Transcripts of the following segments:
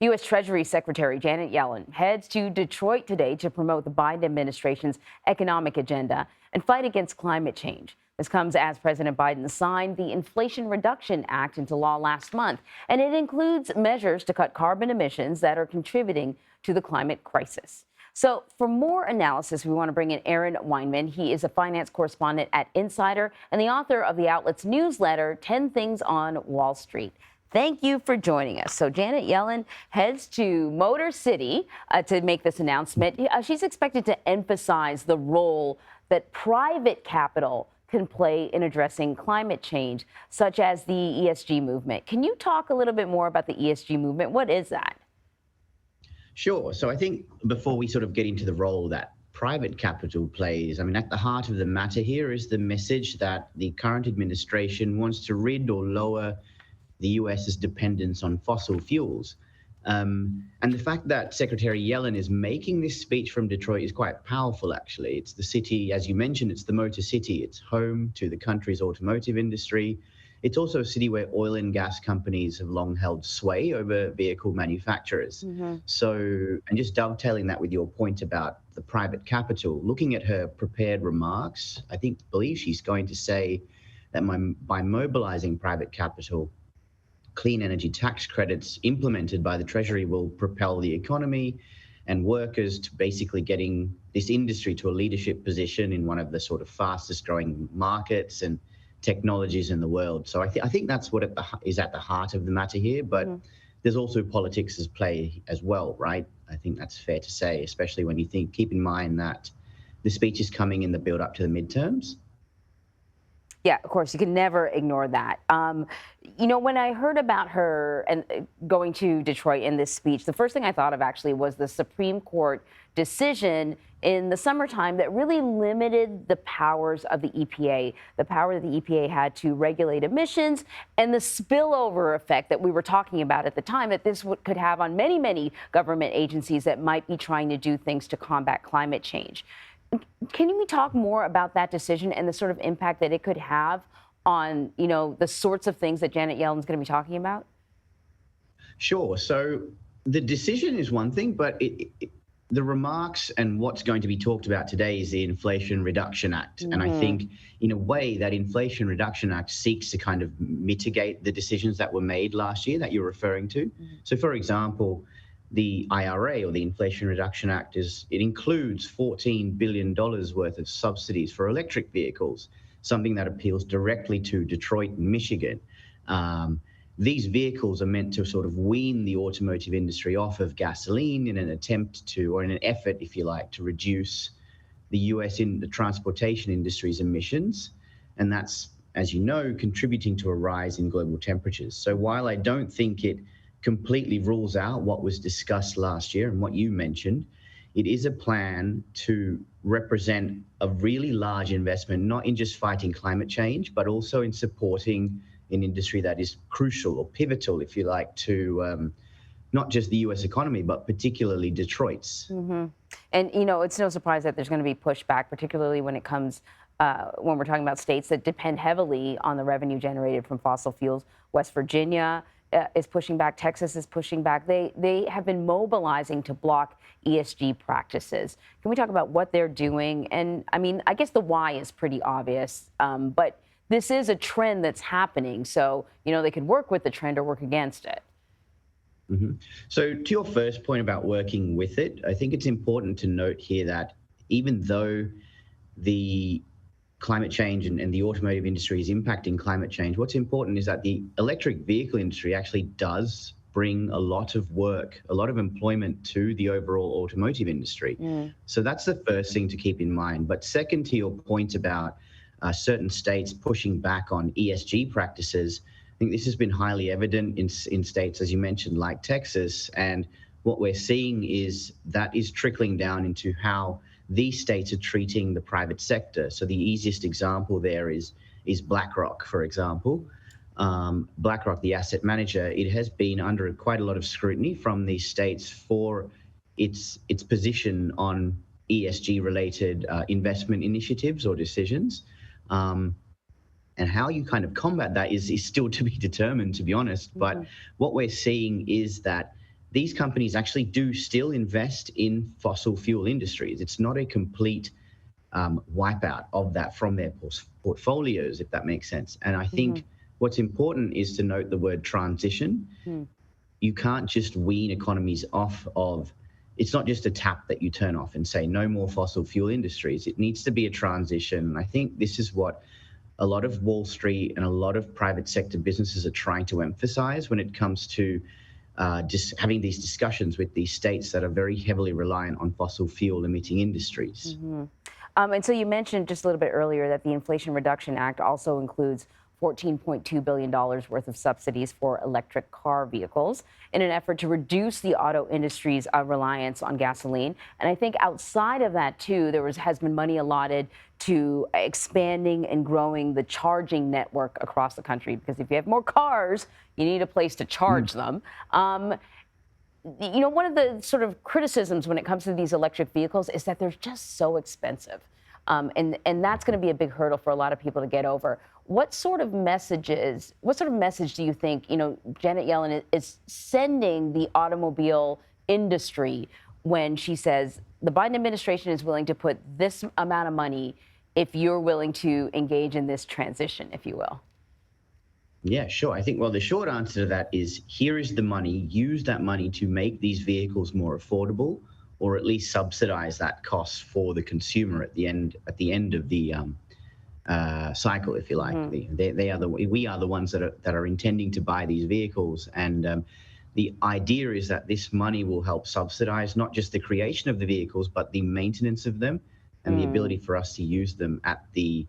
U.S. Treasury Secretary Janet Yellen heads to Detroit today to promote the Biden administration's economic agenda and fight against climate change. This comes as President Biden signed the Inflation Reduction Act into law last month, and it includes measures to cut carbon emissions that are contributing to the climate crisis. So for more analysis, we want to bring in Aaron Weinman. He is a finance correspondent at Insider and the author of the outlet's newsletter, 10 Things on Wall Street. Thank you for joining us. So Janet Yellen heads to Motor City to make this announcement. She's expected to emphasize the role that private capital can play in addressing climate change, such as the ESG movement. Can you talk a little bit more about the ESG movement? What is that? Sure. So I think before we sort of get into the role that private capital plays, I mean, at the heart of the matter here is the message that the current administration wants to rid or lower the US's dependence on fossil fuels. And the fact that Secretary Yellen is making this speech from Detroit is quite powerful, actually. It's the city, as you mentioned, it's the Motor City. It's home to the country's automotive industry. It's also a city where oil and gas companies have long held sway over vehicle manufacturers. So, and just dovetailing that with your point about the private capital, looking at her prepared remarks, believe she's going to say that by mobilizing private capital, clean energy tax credits implemented by the Treasury will propel the economy and workers to basically getting this industry to a leadership position in one of the sort of fastest growing markets and technologies in the world. So I think that's what is at the heart of the matter here. But there's also politics as play as well, right? I think that's fair to say, especially when you keep in mind that the speech is coming in the build up to the midterms. Yeah, of course, you can never ignore that. When I heard about her and going to Detroit in this speech, the first thing I thought of actually was the Supreme Court decision in the summertime that really limited the powers of the EPA, the power that the EPA had to regulate emissions and the spillover effect that we were talking about at the time that this could have on many, many government agencies that might be trying to do things to combat climate change. Can we talk more about that decision and the sort of impact that it could have on, the sorts of things that Janet Yellen's going to be talking about? Sure. So the decision is one thing, but the remarks and what's going to be talked about today is the Inflation Reduction Act. And I think, in a way, that Inflation Reduction Act seeks to kind of mitigate the decisions that were made last year that you're referring to. So, for example, the IRA, or the Inflation Reduction Act, it includes $14 billion worth of subsidies for electric vehicles, something that appeals directly to Detroit and Michigan. These vehicles are meant to sort of wean the automotive industry off of gasoline in an effort, if you like, to reduce the US in the transportation industry's emissions. And that's, as you know, contributing to a rise in global temperatures. So while I don't think it completely rules out what was discussed last year and what you mentioned, it is a plan to represent a really large investment, not in just fighting climate change, but also in supporting an industry that is crucial or pivotal, if you like, to not just the U.S. economy, but particularly Detroit's. And, it's no surprise that there's going to be pushback, particularly when it comes when we're talking about states that depend heavily on the revenue generated from fossil fuels. West Virginia is pushing back. Texas is pushing back. They have been mobilizing to block ESG practices. Can we talk about what they're doing? And I guess the why is pretty obvious, but this is a trend that's happening. So, they could work with the trend or work against it. So to your first point about working with it, I think it's important to note here that even though the climate change and the automotive industry is impacting climate change, what's important is that the electric vehicle industry actually does bring a lot of work, a lot of employment to the overall automotive industry. So that's the first thing to keep in mind. But second, to your point about certain states pushing back on ESG practices, I think this has been highly evident in states, as you mentioned, like Texas. And what we're seeing is that is trickling down into how these states are treating the private sector. So the easiest example there is BlackRock, for example. BlackRock, the asset manager, it has been under quite a lot of scrutiny from these states for its position on ESG-related investment initiatives or decisions. And how you kind of combat that is still to be determined, to be honest. But what we're seeing is that these companies actually do still invest in fossil fuel industries. It's not a complete wipeout of that from their portfolios, if that makes sense. And I think what's important is to note the word transition. You can't just wean economies off of, it's not just a tap that you turn off and say no more fossil fuel industries. It needs to be a transition. And I think this is what a lot of Wall Street and a lot of private sector businesses are trying to emphasize when it comes to just having these discussions with these states that are very heavily reliant on fossil fuel emitting industries. And so you mentioned just a little bit earlier that the Inflation Reduction Act also includes $14.2 billion worth of subsidies for electric car vehicles in an effort to reduce the auto industry's reliance on gasoline. And I think outside of that, too, has been money allotted to expanding and growing the charging network across the country, because if you have more cars, you need a place to charge them. One of the sort of criticisms when it comes to these electric vehicles is that they're just so expensive. And that's going to be a big hurdle for a lot of people to get over. What sort of message do you think, Janet Yellen is sending the automobile industry when she says the Biden administration is willing to put this amount of money if you're willing to engage in this transition, if you will? Yeah, sure. I think, well, the short answer to that is here is the money. Use that money to make these vehicles more affordable, or at least subsidize that cost for the consumer at the end of the cycle, if you like. We are the ones that are intending to buy these vehicles, and the idea is that this money will help subsidize not just the creation of the vehicles, but the maintenance of them and the ability for us to use them at the,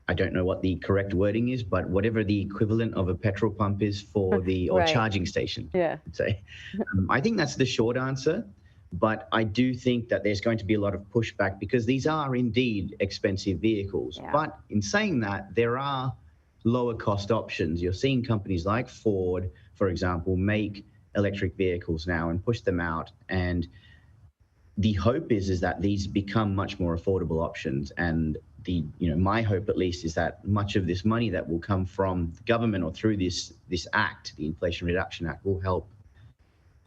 I don't know what the correct wording is, but whatever the equivalent of a petrol pump is for the, or charging station, yeah. I'd say. I think that's the short answer, but I do think that there's going to be a lot of pushback because these are indeed expensive vehicles. Yeah. But in saying that, there are lower cost options. You're seeing companies like Ford, for example, make electric vehicles now and push them out. And the hope is that these become much more affordable options. And my hope, at least, is that much of this money that will come from the government or through this act, the Inflation Reduction Act, will help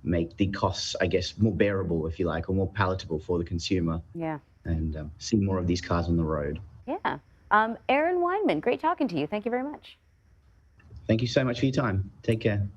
make the costs, I guess, more bearable, if you like, or more palatable for the consumer. Yeah. And see more of these cars on the road. Yeah. Aaron Weinman, great talking to you. Thank you very much. Thank you so much for your time. Take care.